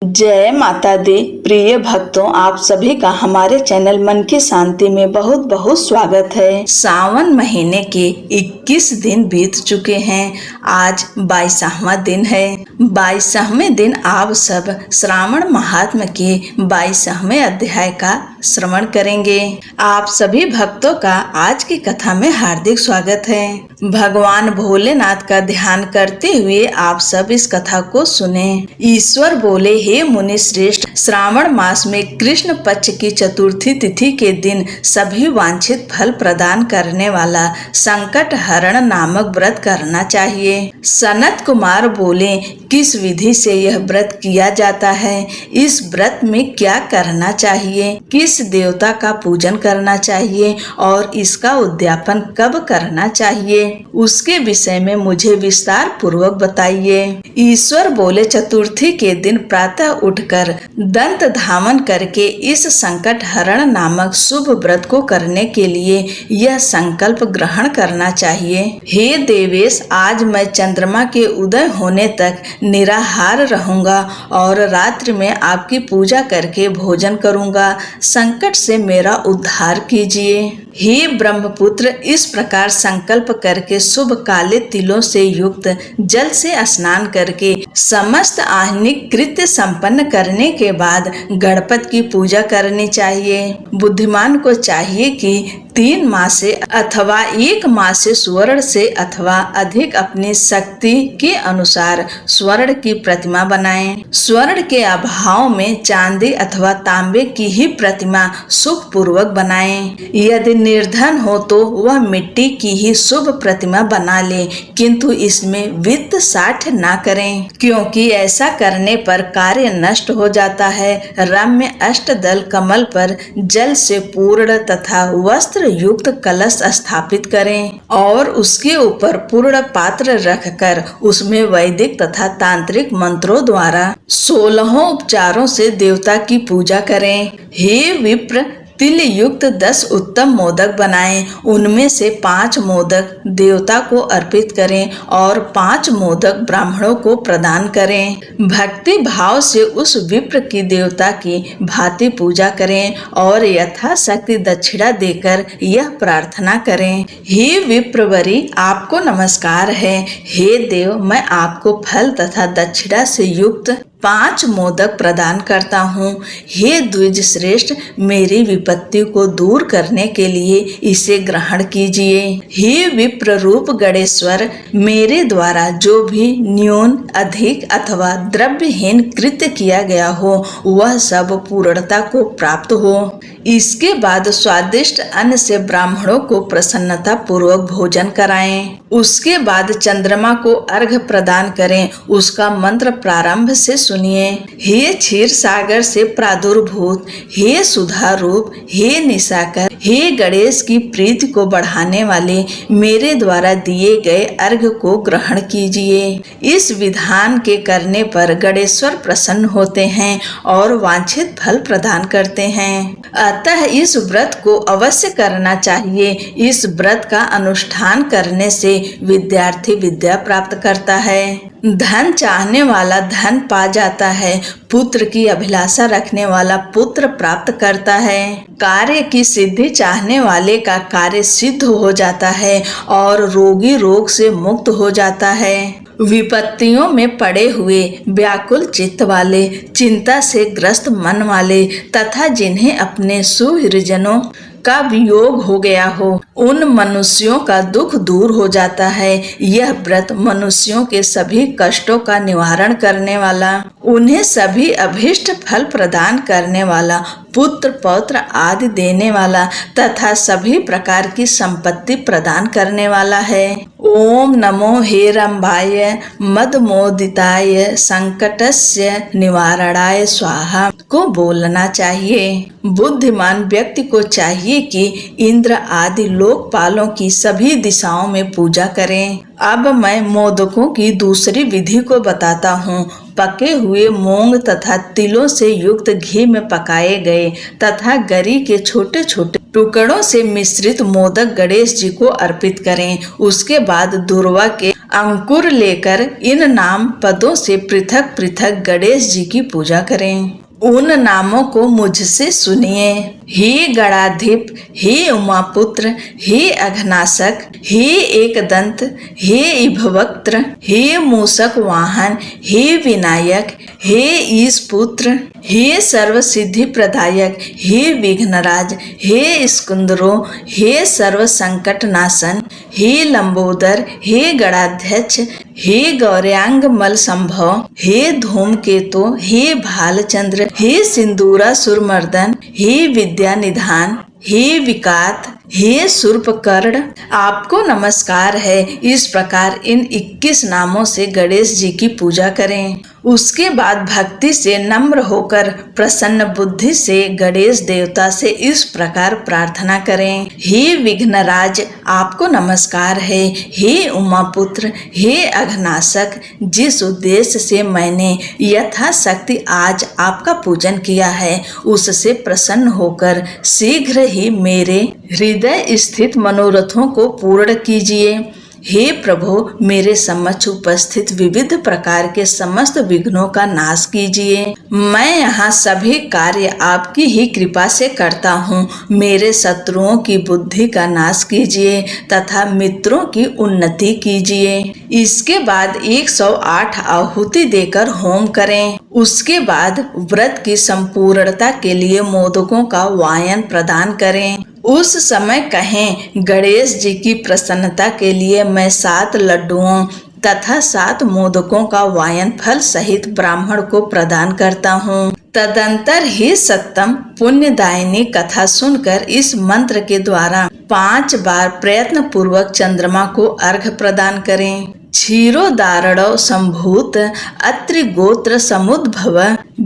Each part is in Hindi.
जय माता दी। प्रिय भक्तों, आप सभी का हमारे चैनल मन की शांति में बहुत बहुत स्वागत है। सावन महीने के 21 दिन बीत चुके हैं। आज 22वां दिन है। 22वें दिन आप सब श्रावण महात्म के 22वें अध्याय का श्रवण करेंगे। आप सभी भक्तों का आज की कथा में हार्दिक स्वागत है। भगवान भोलेनाथ का ध्यान करते हुए आप सब इस कथा को सुने। ईश्वर बोले, हे मुनि श्रेष्ठ, श्रावण मास में कृष्ण पक्ष की चतुर्थी तिथि के दिन सभी वांछित फल प्रदान करने वाला संकट हरण नामक व्रत करना चाहिए। सनत कुमार बोले, किस विधि से यह व्रत किया जाता है? इस व्रत में क्या करना चाहिए? किस देवता का पूजन करना चाहिए और इसका उद्यापन कब करना चाहिए? उसके विषय में मुझे विस्तार पूर्वक बताइए। ईश्वर बोले, चतुर्थी के दिन प्रातः उठकर दंत धावन करके इस संकट हरण नामक शुभ व्रत को करने के लिए यह संकल्प ग्रहण करना चाहिए। हे देवेश, आज मैं चंद्रमा के उदय होने तक निराहार रहूंगा और रात्रि में आपकी पूजा करके भोजन करूंगा। संकट से मेरा उद्धार कीजिए। हे ब्रह्मपुत्र, इस प्रकार संकल्प करके शुभ काले तिलों से युक्त जल से स्नान करके समस्त आह्निक कृत्य संपन्न करने के बाद गणपति की पूजा करनी चाहिए। बुद्धिमान को चाहिए कि 3 मास से अथवा 1 मास से स्वर्ण से अथवा अधिक अपनी शक्ति के अनुसार स्वर्ण की प्रतिमा बनाएं। स्वर्ण के अभाव में चांदी अथवा तांबे की ही प्रतिमा सुख पूर्वक बनाएं। यदि निर्धन हो तो वह मिट्टी की ही शुभ प्रतिमा बना ले, किंतु इसमें वित्त साठ ना करें, क्योंकि ऐसा करने पर कार्य नष्ट हो जाता है। रम्य अष्टदल कमल पर जल से पूर्ण तथा वस्त्र युक्त कलश स्थापित करें और उसके ऊपर पूर्ण पात्र रखकर उसमें वैदिक तथा तांत्रिक मंत्रों द्वारा 16 उपचारों से देवता की पूजा करें। हे विप्र, तिल युक्त 10 उत्तम मोदक बनाएं। उनमें से 5 मोदक देवता को अर्पित करें और 5 मोदक ब्राह्मणों को प्रदान करें। भक्ति भाव से उस विप्र की देवता की भांति पूजा करें और यथाशक्ति दक्षिणा देकर यह प्रार्थना करें, हे विप्रवरी, आपको नमस्कार है। हे देव, मैं आपको फल तथा दक्षिणा से युक्त 5 मोदक प्रदान करता हूँ। हे द्विज श्रेष्ठ, मेरी विपत्ति को दूर करने के लिए इसे ग्रहण कीजिए। हे विप्र रूप गणेश्वर, मेरे द्वारा जो भी न्यून अधिक अथवा द्रव्यहीन कृत्य किया गया हो वह सब पूर्णता को प्राप्त हो। इसके बाद स्वादिष्ट अन्न से ब्राह्मणों को प्रसन्नता पूर्वक भोजन कराएं। उसके बाद चंद्रमा को अर्घ्य प्रदान करें। उसका मंत्र प्रारंभ से सुनिए। हे क्षीर सागर से प्रादुर्भूत, हे सुधा रूप, हे निशाकर, हे गणेश की प्रीति को बढ़ाने वाले, मेरे द्वारा दिए गए अर्घ्य को ग्रहण कीजिए। इस विधान के करने पर गणेश्वर प्रसन्न होते हैं और वांछित फल प्रदान करते हैं। अतः इस व्रत को अवश्य करना चाहिए। इस व्रत का अनुष्ठान करने से विद्यार्थी विद्या प्राप्त करता है। धन चाहने वाला धन पा जाता है। पुत्र की अभिलाषा रखने वाला पुत्र प्राप्त करता है। कार्य की सिद्धि चाहने वाले का कार्य सिद्ध हो जाता है और रोगी रोग से मुक्त हो जाता है। विपत्तियों में पड़े हुए, व्याकुल चित्त वाले, चिंता से ग्रस्त मन वाले तथा जिन्हें अपने सुहृदजनों का वियोग हो गया हो, उन मनुष्यों का दुख दूर हो जाता है। यह व्रत मनुष्यों के सभी कष्टों का निवारण करने वाला, उन्हें सभी अभीष्ट फल प्रदान करने वाला, पुत्र पौत्र आदि देने वाला तथा सभी प्रकार की संपत्ति प्रदान करने वाला है। ओम नमो हेरंबाय मदमोदिताय संकटस्य निवारणाय स्वाहा को बोलना चाहिए। बुद्धिमान व्यक्ति को चाहिए कि इंद्र आदि लोकपालों की सभी दिशाओं में पूजा करें। अब मैं मोदकों की दूसरी विधि को बताता हूँ। पके हुए मूंग तथा तिलों से युक्त घी में पकाए गए तथा गरी के छोटे छोटे टुकड़ों से मिश्रित मोदक गणेश जी को अर्पित करें। उसके बाद दुर्वा के अंकुर लेकर इन नाम पदों से पृथक पृथक गणेश जी की पूजा करें। उन नामों को मुझसे सुनिए। हे गणाधिप, हे उमापुत्र, हे अघनाशक, हे एकदंत, हे इभवक्त्र, हे मूषक वाहन, हे विनायक, हे ईशपुत्र, हे सर्व सिद्धि प्रदायक, हे विघ्नराज, हे स्कुंदरो, हे सर्व संकट नाशन, हे लंबोदर, हे गणाध्यक्ष, हे गौर्यांग मल संभव, हे धूमकेतु, हे भालचंद्र, हे सिंदूरा सुरमर्दन, हे विद्या निधान, हे विकात, हे सूर्पकर्ण, आपको नमस्कार है। इस प्रकार इन 21 नामों से गणेश जी की पूजा करें। उसके बाद भक्ति से नम्र होकर प्रसन्न बुद्धि से गणेश देवता से इस प्रकार प्रार्थना करें। हे विघ्नराज, आपको नमस्कार है। हे उमापुत्र, हे अघनाशक, जिस उद्देश्य से मैंने यथाशक्ति आज आपका पूजन किया है उससे प्रसन्न होकर शीघ्र ही मेरे हृदय स्थित मनोरथों को पूर्ण कीजिए। हे प्रभु, मेरे समक्ष उपस्थित विविध प्रकार के समस्त विघ्नों का नाश कीजिए। मैं यहाँ सभी कार्य आपकी ही कृपा से करता हूँ। मेरे शत्रुओं की बुद्धि का नाश कीजिए तथा मित्रों की उन्नति कीजिए। इसके बाद 108 आहुति देकर होम करें। उसके बाद व्रत की संपूर्णता के लिए मोदकों का वायन प्रदान करें। उस समय कहें, गणेश जी की प्रसन्नता के लिए मैं 7 लड्डुओं तथा 7 मोदकों का वायन फल सहित ब्राह्मण को प्रदान करता हूँ। तदंतर ही सत्तम पुण्यदायिनी कथा सुनकर इस मंत्र के द्वारा 5 बार प्रयत्न पूर्वक चंद्रमा को अर्घ्य प्रदान करें। क्षीरोदारणो संभूत अत्रि गोत्र समुद्भव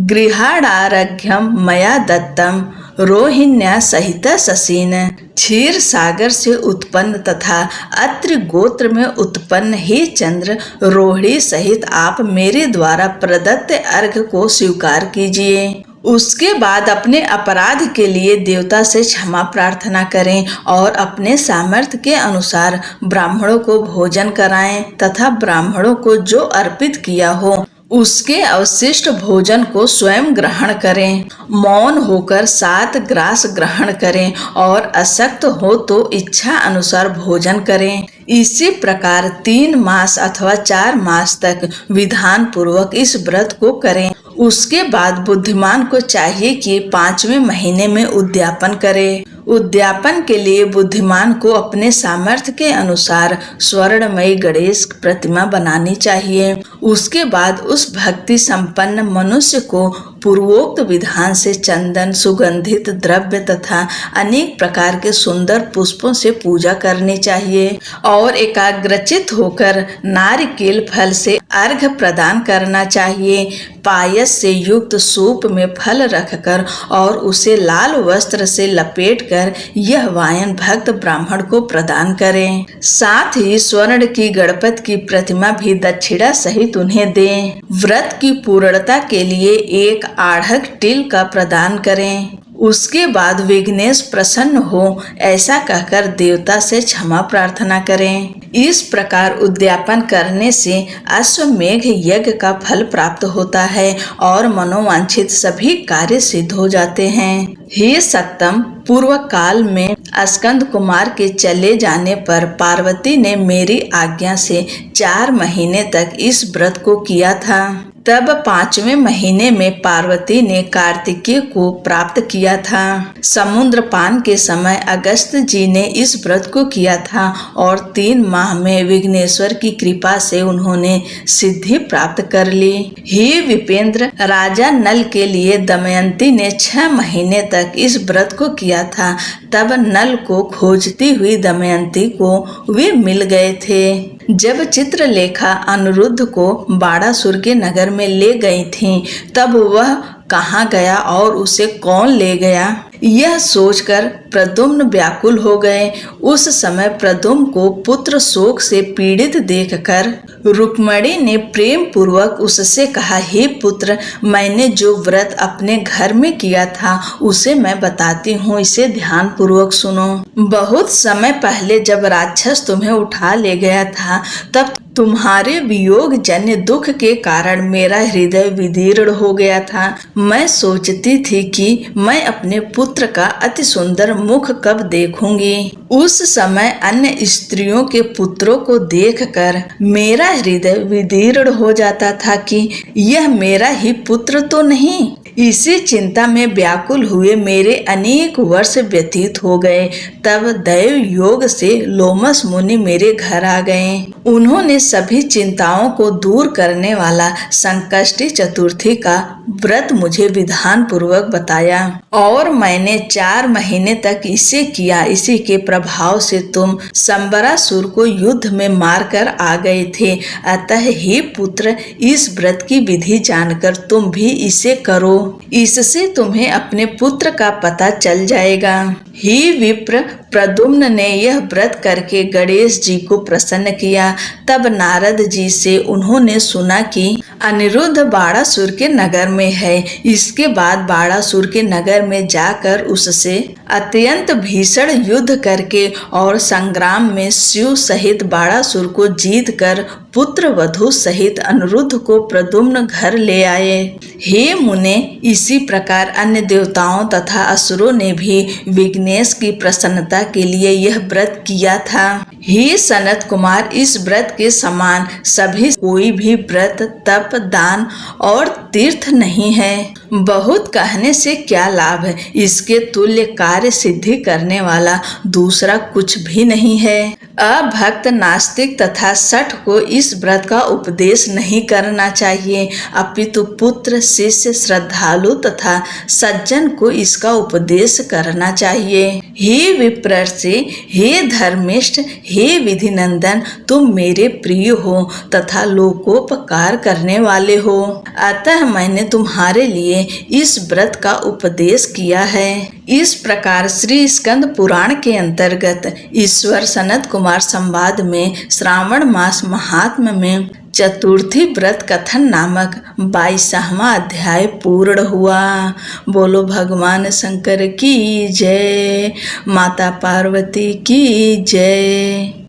गृहाणारघ्यम मया दत्तम रोहिण्या सहित शशीन। क्षीर सागर से उत्पन्न तथा अत्रि गोत्र में उत्पन्न हे चंद्र, रोहिणी सहित आप मेरे द्वारा प्रदत्त अर्घ्य को स्वीकार कीजिए। उसके बाद अपने अपराध के लिए देवता से क्षमा प्रार्थना करें और अपने सामर्थ्य के अनुसार ब्राह्मणों को भोजन कराएं तथा ब्राह्मणों को जो अर्पित किया हो उसके अवशिष्ट भोजन को स्वयं ग्रहण करें। मौन होकर 7 ग्रास ग्रहण करें और अशक्त हो तो इच्छा अनुसार भोजन करें। इसी प्रकार 3 मास अथवा 4 मास तक विधान पूर्वक इस व्रत को करें। उसके बाद बुद्धिमान को चाहिए कि 5वें महीने में उद्यापन करे। उद्यापन के लिए बुद्धिमान को अपने सामर्थ्य के अनुसार स्वर्णमयी गणेश प्रतिमा बनानी चाहिए। उसके बाद उस भक्ति संपन्न मनुष्य को पूर्वोक्त विधान से चंदन, सुगंधित द्रव्य तथा अनेक प्रकार के सुंदर पुष्पों से पूजा करनी चाहिए और एकाग्रचित होकर नारिकेल फल से अर्घ्य प्रदान करना चाहिए। पायस से युक्त सूप में फल रखकर और उसे लाल वस्त्र से लपेटकर यह वायन भक्त ब्राह्मण को प्रदान करें। साथ ही स्वर्ण की गणपति की प्रतिमा भी दक्षिणा सहित उन्हें दें। व्रत की पूर्णता के लिए 1 आढ़क तिल का प्रदान करें। उसके बाद विघ्नेश प्रसन्न हो ऐसा कहकर देवता से क्षमा प्रार्थना करें। इस प्रकार उद्यापन करने से अश्वमेघ यज्ञ का फल प्राप्त होता है और मनोवांछित सभी कार्य सिद्ध हो जाते हैं। हे सत्तम, पूर्व काल में स्कंद कुमार के चले जाने पर पार्वती ने मेरी आज्ञा से 4 महीने तक इस व्रत को किया था। तब 5वें महीने में पार्वती ने कार्तिकेय को प्राप्त किया था। समुद्र पान के समय अगस्त जी ने इस व्रत को किया था और 3 माह में विघ्नेश्वर की कृपा से उन्होंने सिद्धि प्राप्त कर ली। हे विपेंद्र, राजा नल के लिए दमयंती ने 6 महीने तक इस व्रत को किया था। तब नल को खोजती हुई दमयंती को वे मिल गए थे। जब चित्रलेखा अनिरुद्ध को बाणासुर के नगर में ले गई थी तब वह कहाँ गया और उसे कौन ले गया, यह सोचकर प्रद्युम्न व्याकुल हो गए। उस समय प्रद्युम्न को पुत्र शोक से पीड़ित देखकर रुक्मिणी ने प्रेम पूर्वक उससे कहा, हे पुत्र, मैंने जो व्रत अपने घर में किया था उसे मैं बताती हूँ, इसे ध्यान पूर्वक सुनो। बहुत समय पहले जब राक्षस तुम्हें उठा ले गया था तब तुम्हारे वियोग जन्य दुख के कारण मेरा हृदय विदीर्ण हो गया था। मैं सोचती थी कि मैं अपने पुत्र का अति सुंदर मुख कब देखूंगी। उस समय अन्य स्त्रियों के पुत्रों को देखकर मेरा हृदय विदीर्ण हो जाता था कि यह मेरा ही पुत्र तो नहीं। इसी चिंता में व्याकुल हुए मेरे अनेक वर्ष व्यतीत हो गए। तब दैव योग से लोमस मुनि मेरे घर आ गए। उन्होंने सभी चिंताओं को दूर करने वाला संकष्टी चतुर्थी का व्रत मुझे विधान पूर्वक बताया और मैंने 4 महीने तक इसे किया। इसी के प्रभाव से तुम संबरासुर को युद्ध में मारकर आ गए थे। अतः हे पुत्र, इस व्रत की विधि जानकर तुम भी इसे करो। इससे तुम्हें अपने पुत्र का पता चल जाएगा। हे विप्र, प्रद्युम्न ने यह व्रत करके गणेश जी को प्रसन्न किया। तब नारद जी से उन्होंने सुना कि अनिरुद्ध बाणासुर के नगर में है। इसके बाद बाणासुर के नगर में जाकर उससे अत्यंत भीषण युद्ध करके और संग्राम में शिव सहित बाणासुर को जीत कर पुत्र वधु सहित अनिरुद्ध को प्रद्युम्न घर ले आए। हे मुने, इसी प्रकार अन्य देवताओं तथा असुरों ने भी विघ्नेश की प्रसन्नता के लिए यह व्रत किया था। हे सनत कुमार, इस व्रत के समान सभी कोई भी व्रत, तप, दान और तीर्थ नहीं है। बहुत कहने से क्या लाभ है, इसके तुल्य कार्य सिद्धि करने वाला दूसरा कुछ भी नहीं है। अभक्त, नास्तिक तथा शठ को इस व्रत का उपदेश नहीं करना चाहिए, अपितु पुत्र, शिष्य, श्रद्धालु तथा सज्जन को इसका उपदेश करना चाहिए। हे विप्रर्षि, हे धर्मिष्ठ, हे विधिनंदन, तुम मेरे प्रिय हो तथा लोकोपकार करने वाले हो। अतः मैंने तुम्हारे लिए इस व्रत का उपदेश किया है। इस प्रकार श्री स्कंद पुराण के अंतर्गत ईश्वर सनत कुमार संवाद में श्रावण मास महात्म्य में चतुर्थी व्रत कथन नामक 22वां अध्याय पूर्ण हुआ। बोलो भगवान शंकर की जय, माता पार्वती की जय।